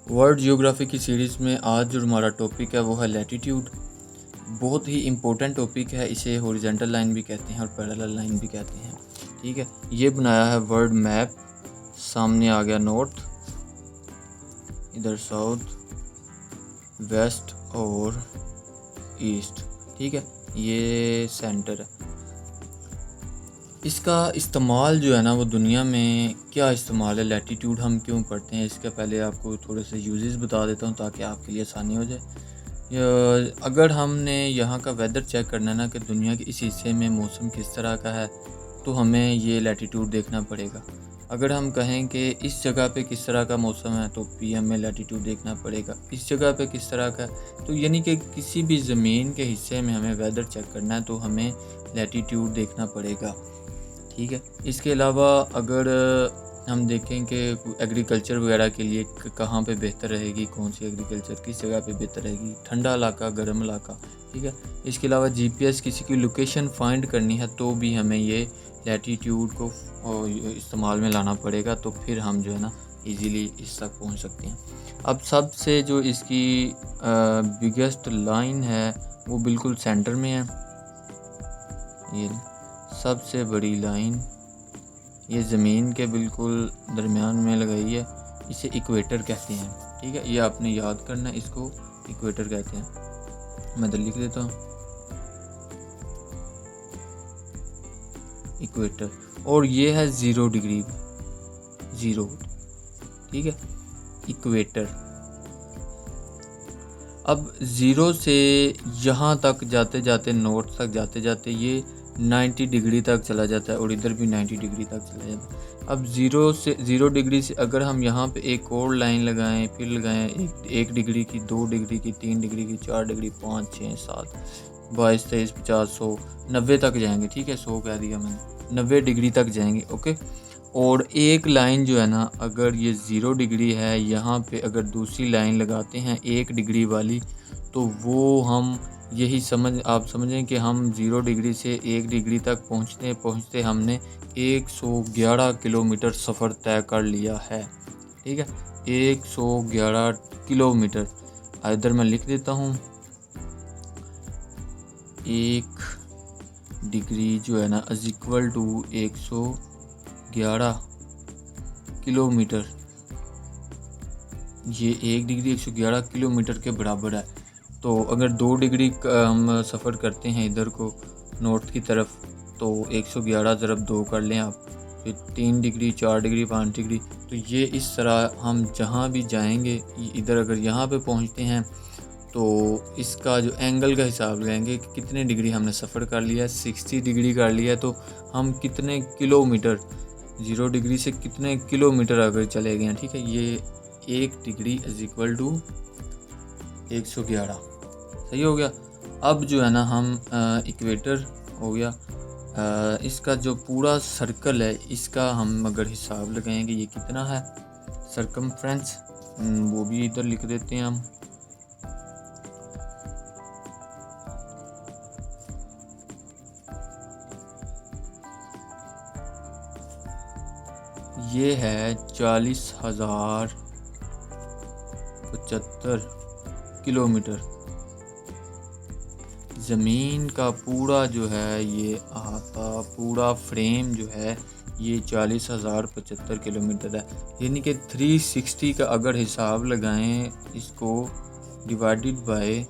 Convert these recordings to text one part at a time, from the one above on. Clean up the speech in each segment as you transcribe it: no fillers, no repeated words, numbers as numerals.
World geography की series में आज जो हमारा टॉपिक है वो है लैटीट्यूड। बहुत ही इम्पोर्टेंट टॉपिक है। इसे हॉरिजॉन्टल लाइन भी कहते हैं और पैरेलल लाइन भी कहते हैं। ठीक है, ये बनाया है वर्ल्ड मैप। सामने आ गया नॉर्थ, इधर साउथ, वेस्ट और ईस्ट। ठीक है, ये सेंटर है। इसका इस्तेमाल जो है ना वो दुनिया में क्या इस्तेमाल है, लैटीट्यूड हम क्यों पढ़ते हैं, इसके पहले आपको थोड़े से यूजेस बता देता हूँ ताकि आपके लिए आसानी हो जाए। अगर हमने यहाँ का वेदर चेक करना है ना कि दुनिया के इस हिस्से में मौसम किस तरह का है, तो हमें ये लैटीट्यूड देखना पड़ेगा। अगर हम कहें कि इस जगह पे किस तरह का मौसम है तो PM में लैटीट्यूड देखना पड़ेगा। इस जगह पे किस तरह का, तो यानी कि किसी भी ज़मीन के हिस्से में हमें वेदर चेक करना है तो हमें लैटीट्यूड देखना पड़ेगा। ठीक है, इसके अलावा अगर हम देखें कि एग्रीकल्चर वगैरह के लिए कहाँ पे बेहतर रहेगी, कौन सी एग्रीकल्चर किस जगह पे बेहतर रहेगी, ठंडा इलाका, गर्म इलाका। ठीक है, इसके अलावा GPS किसी की लोकेशन फाइंड करनी है तो भी हमें ये लैटीट्यूड को इस्तेमाल में लाना पड़ेगा, तो फिर हम जो है ना इजीली इस तक पहुंच सकते हैं। अब सबसे जो इसकी बिगेस्ट लाइन है वो बिल्कुल सेंटर में है। ये सबसे बड़ी लाइन ये ज़मीन के बिल्कुल दरमियान में लगाई है। इसे इक्वेटर कहते हैं। ठीक है, ये आपने याद करना है, इसको इक्वेटर कहते हैं। मैं इधर लिख देता हूँ इक्वेटर, और ये है 0 डिग्री, 0। ठीक है, इक्वेटर। अब 0 से यहाँ तक जाते जाते, नॉर्थ तक जाते जाते ये 90 डिग्री तक चला जाता है और इधर भी 90 डिग्री तक चला जाता है। अब 0 डिग्री से अगर हम यहाँ पे एक और लाइन लगाएं, फिर लगाएं 1 डिग्री की, 2 डिग्री की, 3 डिग्री की, 4 डिग्री, 5, 6, 7, 22, 23, 50, 100, 90 तक जाएंगे। ठीक है, 100 कह दिया मैंने, 90 डिग्री तक जाएंगे। ओके, और एक लाइन जो है ना, अगर ये 0 डिग्री है, यहाँ पे अगर दूसरी लाइन लगाते हैं 1 डिग्री वाली, तो वो हम यही आप समझें कि हम 0 डिग्री से 1 डिग्री तक पहुँचते हमने 111 किलोमीटर सफ़र तय कर लिया है। ठीक है, 111 किलोमीटर। इधर मैं लिख देता हूँ, 1 डिग्री जो है ना इज इक्वल टू 111 किलोमीटर। ये 1 डिग्री 111 किलोमीटर के बराबर है। तो अगर 2 डिग्री हम सफ़र करते हैं इधर को नॉर्थ की तरफ, तो 111 ज़रब 2 कर लें आप, फिर 3 डिग्री, 4 डिग्री, 5 डिग्री। तो ये इस तरह हम जहाँ भी जाएंगे, इधर अगर यहाँ पे पहुँचते हैं तो इसका जो एंगल का हिसाब लगाएंगे कि कितने डिग्री हमने सफ़र कर लिया है। 60 डिग्री कर लिया है तो हम कितने किलोमीटर, 0 डिग्री से कितने किलोमीटर अगर चले गए हैं। ठीक है, ये 1 डिग्री इज इक्वल टू 111। सही हो गया। अब जो है ना हम इक्वेटर हो गया, इसका जो पूरा सर्कल है इसका हम अगर हिसाब लगाएंगे ये कितना है, सरकमफ्रेंस, वो भी इधर लिख देते हैं हम। ये है 40,075 किलोमीटर। ज़मीन का पूरा जो है ये आपका पूरा फ्रेम जो है ये 40,075 किलोमीटर है। यानी कि 360 का अगर हिसाब लगाएं, इसको डिवाइडेड बाय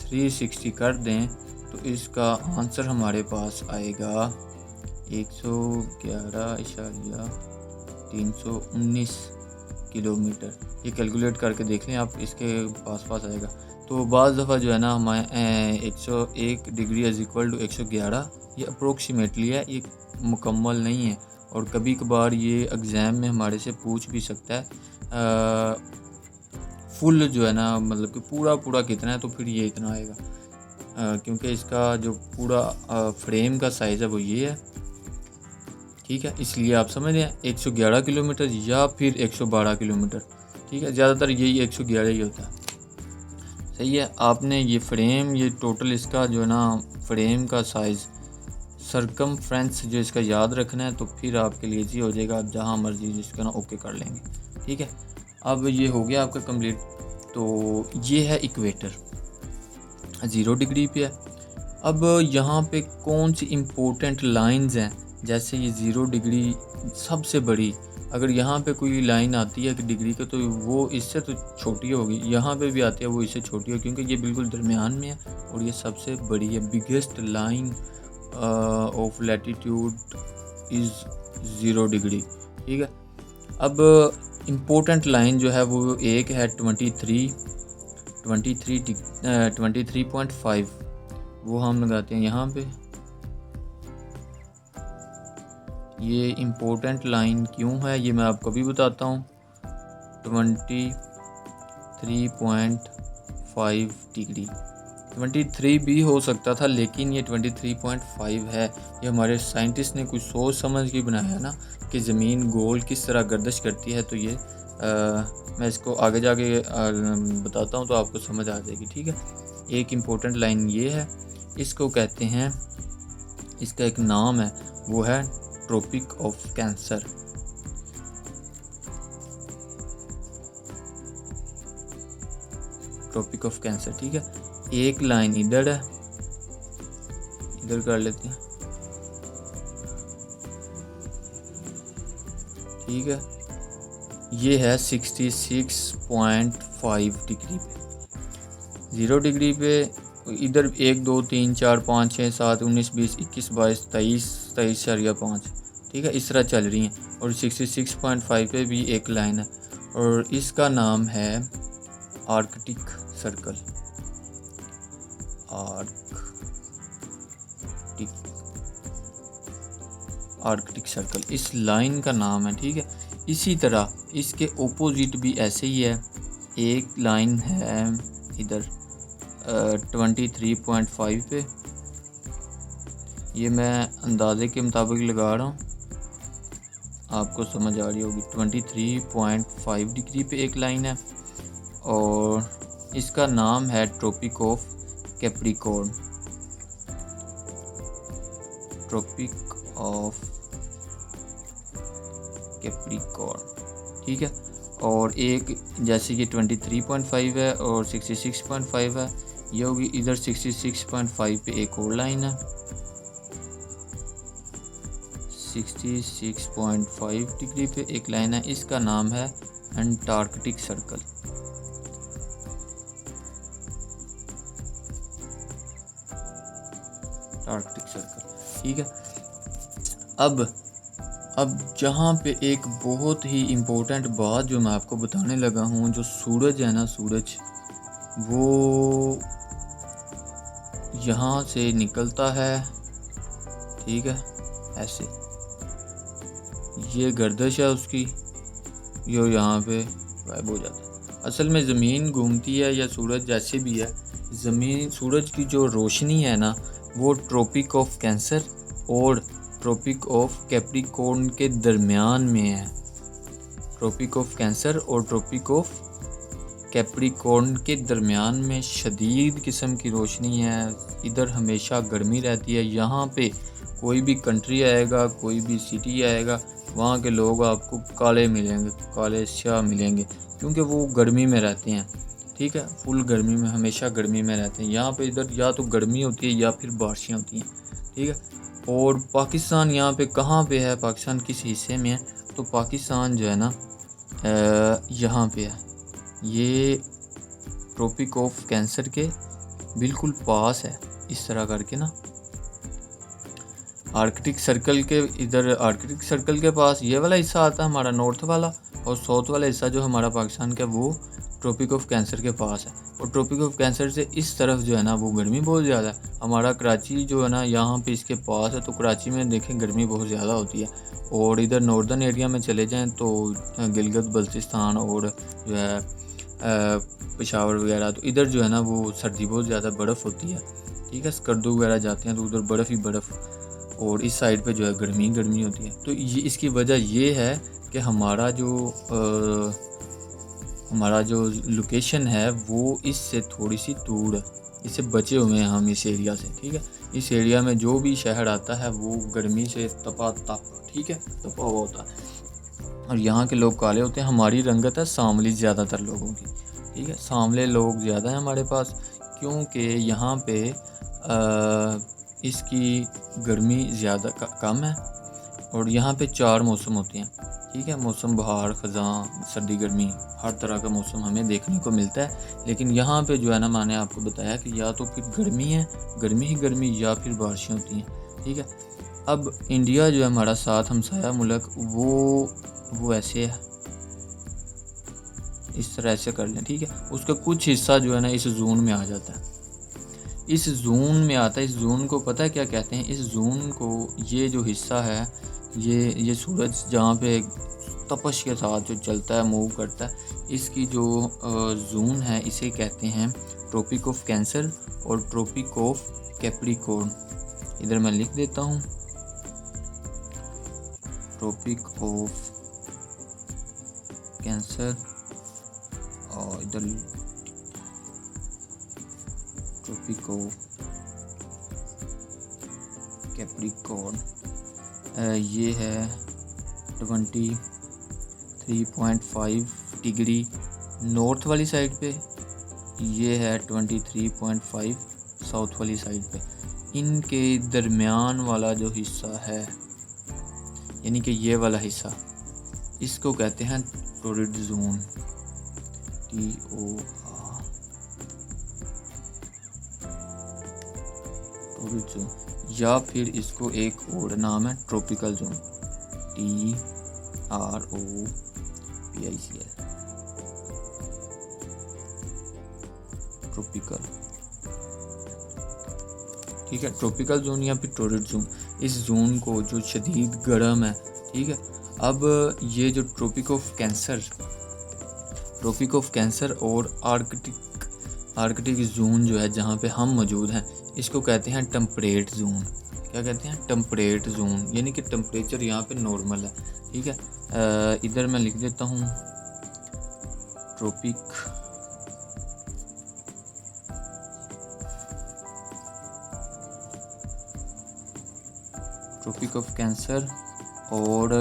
360 कर दें तो इसका आंसर हमारे पास आएगा 111.319 किलोमीटर। ये कैलकुलेट करके देख लें आप, इसके पास आएगा। तो बाज़ दफ़ा जो है ना हमारे 101 डिग्री इज इक्वल टू 111, ये अप्रोक्सीमेटली है, ये मुकम्मल नहीं है। और कभी कभार ये एग्ज़ाम में हमारे से पूछ भी सकता है फुल जो है ना, मतलब कि पूरा कितना है, तो फिर ये इतना आएगा। क्योंकि इसका जो पूरा फ्रेम का साइज़ है वो ये है। ठीक है, इसलिए आप समझ रहे हैं 111 किलोमीटर या फिर 112 किलोमीटर। ठीक है, ज़्यादातर यही 111 ही होता है। सही है, आपने ये फ्रेम, ये टोटल इसका जो है ना फ्रेम का साइज़, सरकमफ्रेंस जो इसका याद रखना है, तो फिर आपके लिए ईजी हो जाएगा। आप जहाँ मर्जी जिसका ना ओके कर लेंगे। ठीक है, अब ये हो गया आपका कंप्लीट। तो ये है इक्वेटर, 0 डिग्री पे है। अब यहाँ पे कौन सी इम्पोर्टेंट लाइंस हैं, जैसे ये 0 डिग्री सबसे बड़ी, अगर यहाँ पे कोई लाइन आती है कि डिग्री का, तो वो इससे तो छोटी होगी, यहाँ पे भी आती है वो इससे छोटी होगी, क्योंकि ये बिल्कुल दरमियान में है और ये सबसे बड़ी है। Biggest line of latitude is 0 degree, ठीक है। अब इम्पोर्टेंट लाइन जो है वो एक है 23.5, वो हम लगाते हैं यहाँ पे। ये इम्पोर्टेंट लाइन क्यों है ये मैं आपको भी बताता हूँ। 23.5 डिग्री, 23 भी हो सकता था, लेकिन ये 23.5 है। ये हमारे साइंटिस्ट ने कुछ सोच समझ के बनाया ना कि ज़मीन गोल किस तरह गर्दिश करती है। तो ये मैं इसको आगे जाके बताता हूँ तो आपको समझ आ जाएगी, ठीक है। एक इम्पोर्टेंट लाइन ये है, इसको कहते हैं, इसका एक नाम है, वो है tropic of Cancer. Tropic of Cancer, ठीक है। एक लाइन इधर है, इधर कर लेते हैं, ठीक है। ये है 66.5 डिग्री पे, 0 डिग्री पे। इधर 1 2 3 4 5 6 7 19 20 21 22 23.5, ठीक है, इस तरह चल रही हैं। और 66.5 पे भी एक लाइन है और इसका नाम है आर्कटिक सर्कल। आर्कटिक सर्कल इस लाइन का नाम है, ठीक है। इसी तरह इसके ओपोजिट भी ऐसे ही है, एक लाइन है इधर 23.5 पे, ये मैं अंदाजे के मुताबिक लगा रहा हूँ, आपको समझ आ रही होगी। 23.5 डिग्री पे एक लाइन है और इसका नाम है tropic of Capricorn. Tropic of Capricorn, ठीक है। और एक जैसे कि 23.5 है और 66.5 है, ये होगी इधर 66.5 पे एक और लाइन है, 66.5 डिग्री पे एक लाइन है, इसका नाम है अंटार्कटिक सर्कल। आर्कटिक सर्कल, ठीक है। अब जहाँ पे एक बहुत ही इम्पोर्टेंट बात जो मैं आपको बताने लगा हूँ, जो सूरज है ना, सूरज वो यहाँ से निकलता है, ठीक है, ऐसे ये गर्दिश है उसकी, ये यहाँ पे गायब हो जाता है। असल में ज़मीन घूमती है या सूरज जैसे भी है, ज़मीन सूरज की जो रोशनी है ना, वो ट्रॉपिक ऑफ कैंसर और ट्रॉपिक ऑफ कैप्रिकॉर्न के दरमियान में है। ट्रॉपिक ऑफ कैंसर और ट्रॉपिक ऑफ कैप्रिकॉर्न के दरमियान में शदीद किस्म की रोशनी है। इधर हमेशा गर्मी रहती है। यहाँ पे कोई भी कंट्री आएगा, कोई भी सिटी आएगा, वहाँ के लोग आपको काले मिलेंगे, काले स्याह मिलेंगे, क्योंकि वो गर्मी में रहते हैं, ठीक है, फुल गर्मी में, हमेशा गर्मी में रहते हैं। यहाँ पे इधर या तो गर्मी होती है या फिर बारिशें होती हैं, ठीक है। और पाकिस्तान यहाँ पे कहाँ पे है, पाकिस्तान किस हिस्से में है, तो पाकिस्तान जो है ना यहाँ पे है, ये ट्रॉपिक ऑफ कैंसर के बिल्कुल पास है, इस तरह करके ना, आर्कटिक सर्कल के इधर, आर्कटिक सर्कल के पास ये वाला हिस्सा आता है हमारा नॉर्थ वाला, और साउथ वाला हिस्सा जो हमारा पाकिस्तान का वो ट्रॉपिक ऑफ कैंसर के पास है। और ट्रॉपिक ऑफ कैंसर से इस तरफ जो है ना वो गर्मी बहुत ज़्यादा है। हमारा कराची जो है ना यहाँ पे इसके पास है, तो कराची में देखें गर्मी बहुत ज़्यादा होती है। और इधर नॉर्दर्न एरिया में चले जाएँ तो गिलगित बल्तिस्तान और जो है पेशावर वगैरह, तो इधर जो है ना वो सर्दी बहुत ज़्यादा, बर्फ़ होती है, ठीक है। स्कर्दू वगैरह जाते हैं तो उधर बर्फ़ ही बर्फ़, और इस साइड पे जो है गर्मी गर्मी होती है। तो ये इसकी वजह ये है कि हमारा जो लोकेशन है वो इससे थोड़ी सी दूर है, इससे बचे हुए हैं हम इस एरिया से, ठीक है। इस एरिया में जो भी शहर आता है वो गर्मी से तपा, ठीक है, तपा हुआ होता है। और यहाँ के लोग काले होते हैं। हमारी रंगत है सांवली ज़्यादातर लोगों की, ठीक है, सांवले लोग ज़्यादा हैं हमारे पास, क्योंकि यहाँ पे इसकी गर्मी ज़्यादा कम है। और यहाँ पे 4 मौसम होते हैं, ठीक है, मौसम बहार, ख़ज़ां, सर्दी, गर्मी, हर तरह का मौसम हमें देखने को मिलता है। लेकिन यहाँ पे जो है ना, मैंने आपको बताया कि या तो फिर गर्मी है, गर्मी ही गर्मी, या फिर बारिशें होती हैं, ठीक है। अब इंडिया जो है हमारा साथ हमसाया मुल्क, वो ऐसे है, इस तरह से कर लें, ठीक है। उसका कुछ हिस्सा जो है ना इस जोन में आ जाता है, इस जोन में आता है। इस जोन को पता है क्या कहते हैं? इस जोन को, ये जो हिस्सा है, ये सूरज जहाँ पे तपश के साथ जो चलता है, मूव करता है, इसकी जो जोन है, इसे कहते हैं ट्रॉपिक ऑफ कैंसर और ट्रॉपिक ऑफ कैप्रिकॉर्न। इधर मैं लिख देता हूँ, ट्रॉपिक ऑफ कैंसर और इधर ट्रॉपिक ऑफ कैप्रिकॉर्न। ये है 23.5 डिग्री नॉर्थ वाली साइड पे, ये है 23.5 साउथ वाली साइड पे। इनके दरमियान वाला जो हिस्सा है, यानी कि ये वाला हिस्सा, इसको कहते हैं torrid zone, TOR, torrid zone, या फिर इसको एक और नाम है ट्रॉपिकल जोन, TROPICL, ट्रॉपिकल, ठीक है, ट्रॉपिकल जोन या फिर टॉरिड जोन। इस जोन को जो शदीद गर्म है, ठीक है। अब ये जो ट्रॉपिक ऑफ कैंसर और आर्कटिक जोन जो है जहाँ पे हम मौजूद हैं, इसको कहते हैं टेम्परेट जोन। क्या कहते हैं? टेम्परेट जोन, यानी कि टेम्परेचर यहाँ पे नॉर्मल है, ठीक है। इधर मैं लिख देता हूँ ट्रॉपिक ऑफ कैंसर और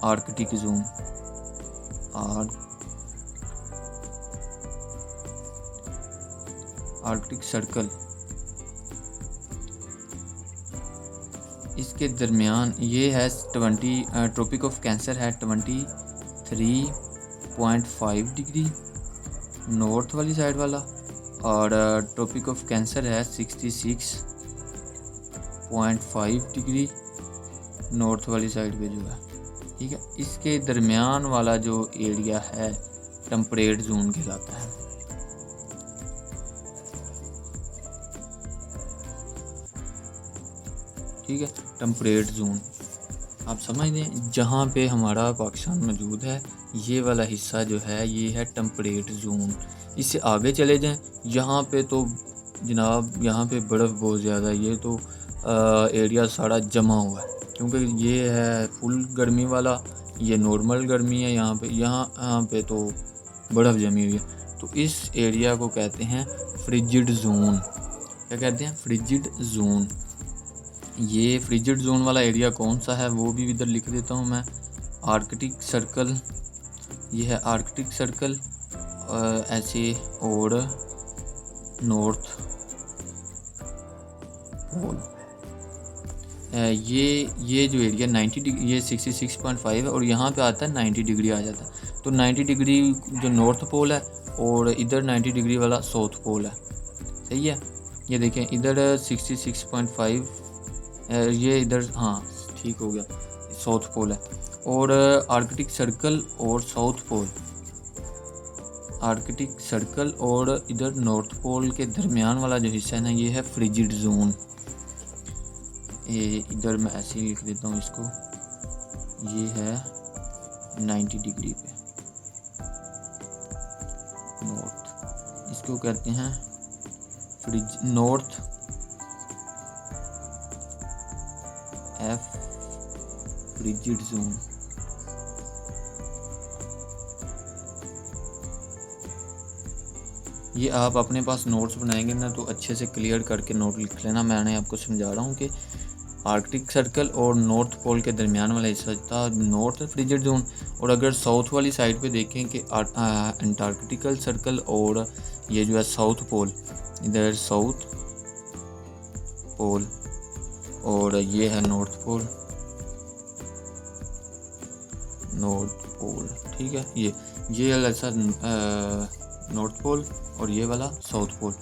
आर्कटिक जोन, आर्कटिक सर्कल। इसके दरमियान ये है ट्रॉपिक ऑफ कैंसर है 23.5 डिग्री नॉर्थ वाली साइड वाला, और ट्रॉपिक ऑफ कैंसर है 66.5 डिग्री नॉर्थ वाली साइड पे जो है, ठीक है। इसके दरमियान वाला जो एरिया है टेम्परेट जोन कहलाता है। ठीक है, टेम्परेट जोन आप समझ लें, जहाँ पे हमारा पाकिस्तान मौजूद है, ये वाला हिस्सा जो है ये है टेम्परेट जोन। इससे आगे चले जाएं, यहाँ पे तो जनाब यहाँ पे बर्फ़ बहुत ज़्यादा है, ये तो एरिया सारा जमा हुआ है, क्योंकि ये है फुल गर्मी वाला, ये नॉर्मल गर्मी है। यहाँ पे तो बर्फ़ जमी हुई है, तो इस एरिया को कहते हैं फ्रिजिड जोन। क्या कहते हैं? Frigid zone. ये फ्रिजिड जोन वाला एरिया कौन सा है वो भी इधर लिख देता हूँ मैं, आर्कटिक सर्कल। ये है आर्कटिक सर्कल ऐसे, और नॉर्थ पोल। ये जो एरिया 90 डिग्री, ये 66.5 है, और यहाँ पे आता है 90 डिग्री आ जाता है। तो 90 डिग्री जो नॉर्थ पोल है, और इधर 90 डिग्री वाला साउथ पोल है। सही है, ये देखें इधर 66.5, ये इधर, हाँ ठीक हो गया, साउथ पोल है। और आर्कटिक सर्कल और साउथ पोल, आर्कटिक सर्कल और इधर नॉर्थ पोल के दरमियान वाला जो हिस्सा है ना, ये है फ्रिजिड जोन। इधर मैं ऐसे ही लिख देता हूँ इसको, ये है 90 डिग्री पे नॉर्थ, इसको कहते हैं नॉर्थ F फ्रिजिड जोन। ये आप अपने पास नोट्स बनाएंगे ना, तो अच्छे से क्लियर करके नोट लिख लेना। मैंने आपको समझा रहा हूँ कि आर्कटिक सर्कल और नॉर्थ पोल के दरमियान वाला हिस्सा था नॉर्थ फ्रिजिड जोन। और अगर साउथ वाली साइड पे देखें कि अंटार्कटिकल सर्कल और ये जो है साउथ पोल, इधर साउथ पोल और ये है नॉर्थ पोल, नॉर्थ पोल, ठीक है। ये ऐसा नॉर्थ पोल और ये वाला south pole,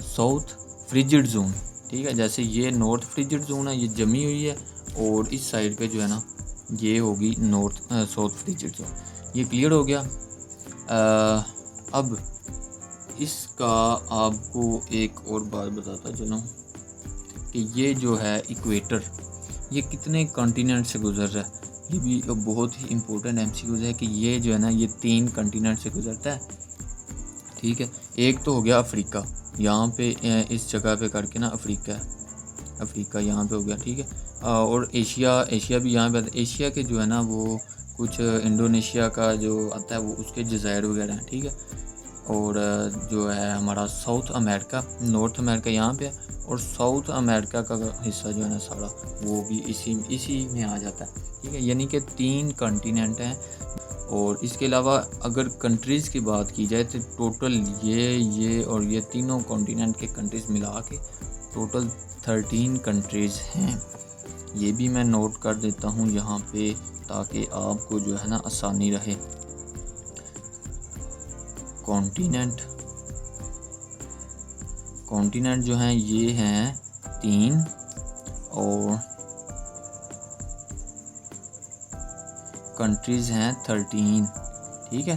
south frigid zone, ठीक है। जैसे ये नॉर्थ फ्रिजिड जोन है, ये जमी हुई है, और इस साइड पे जो है ना ये होगी नॉर्थ साउथ फ्रिजिड जोन। ये क्लियर हो गया। अब इसका आपको एक और बात बताता चलूँ कि ये जो है इक्वेटर, ये कितने कॉन्टिनेंट से गुजर रहा है। ये भी बहुत ही इम्पोर्टेंट एमसीक्यूज है कि ये जो है ना ये 3 कॉन्टिनेंट से गुजरता है, ठीक है। एक तो हो गया अफ्रीका, यहाँ पे इस जगह पे करके ना अफ्रीका यहाँ पे हो गया, ठीक है। और एशिया भी यहाँ पे आता है। एशिया के जो है ना वो कुछ इंडोनेशिया का जो आता है वो उसके जज़ायर वगैरह हैं, ठीक है। और जो है हमारा साउथ अमेरिका, नॉर्थ अमेरिका यहाँ पे है, और साउथ अमेरिका का हिस्सा जो है ना सारा वो भी इसी में आ जाता है, ठीक है। यानी कि 3 कॉन्टिनेंट हैं। और इसके अलावा अगर कंट्रीज़ की बात की जाए तो टोटल ये और ये तीनों कॉन्टिनेंट के कंट्रीज़ मिला के टोटल 13 कंट्रीज़ हैं। ये भी मैं नोट कर देता हूँ यहाँ पे ताकि आपको जो है ना आसानी रहे। कॉन्टिनेंट जो हैं ये हैं 3 और कंट्रीज़ हैं 13, ठीक है।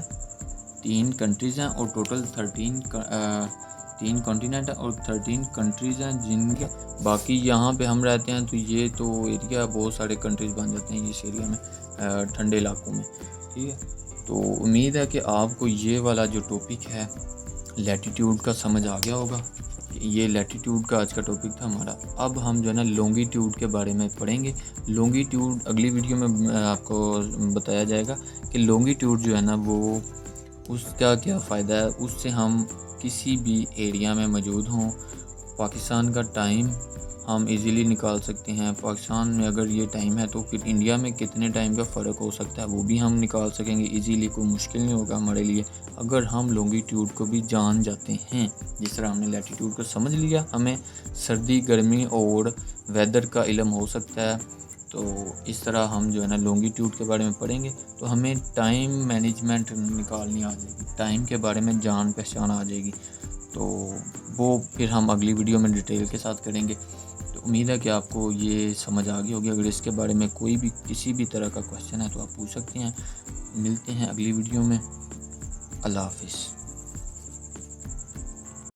3 कंट्रीज़ हैं और टोटल 3 कॉन्टिनेंट और 13 कंट्रीज़ हैं जिनके बाकी यहाँ पे हम रहते हैं। तो ये तो एरिया बहुत सारे कंट्रीज़ बन जाते हैं इस एरिया में, ठंडे इलाकों में, ठीक है। तो उम्मीद है कि आपको ये वाला जो टॉपिक है लैटीट्यूड का समझ आ गया होगा। ये लैटीट्यूड का आज का टॉपिक था हमारा। अब हम जो है ना लॉन्गिट्यूड के बारे में पढ़ेंगे। लॉन्गिट्यूड अगली वीडियो में आपको बताया जाएगा कि लॉन्गिट्यूड जो है ना वो उसका क्या फ़ायदा है। उससे हम किसी भी एरिया में मौजूद हों, पाकिस्तान का टाइम हम इजीली निकाल सकते हैं। पाकिस्तान में अगर ये टाइम है तो फिर इंडिया में कितने टाइम का फ़र्क हो सकता है वो भी हम निकाल सकेंगे इजीली। कोई मुश्किल नहीं होगा हमारे लिए अगर हम लॉन्गिट्यूड को भी जान जाते हैं। जिस तरह हमने लैटीट्यूड को समझ लिया, हमें सर्दी गर्मी और वेदर का इल्म हो सकता है। तो इस तरह हम जो है ना लॉन्गिट्यूड के बारे में पढ़ेंगे तो हमें टाइम मैनेजमेंट निकालनी आ जाएगी, टाइम के बारे में जान पहचान आ जाएगी। तो वो फिर हम अगली वीडियो में डिटेल के साथ करेंगे। तो उम्मीद है कि आपको ये समझ आ गई होगी। अगर इसके बारे में कोई भी किसी भी तरह का क्वेश्चन है तो आप पूछ सकते हैं। मिलते हैं अगली वीडियो में। अल्लाह हाफिज़।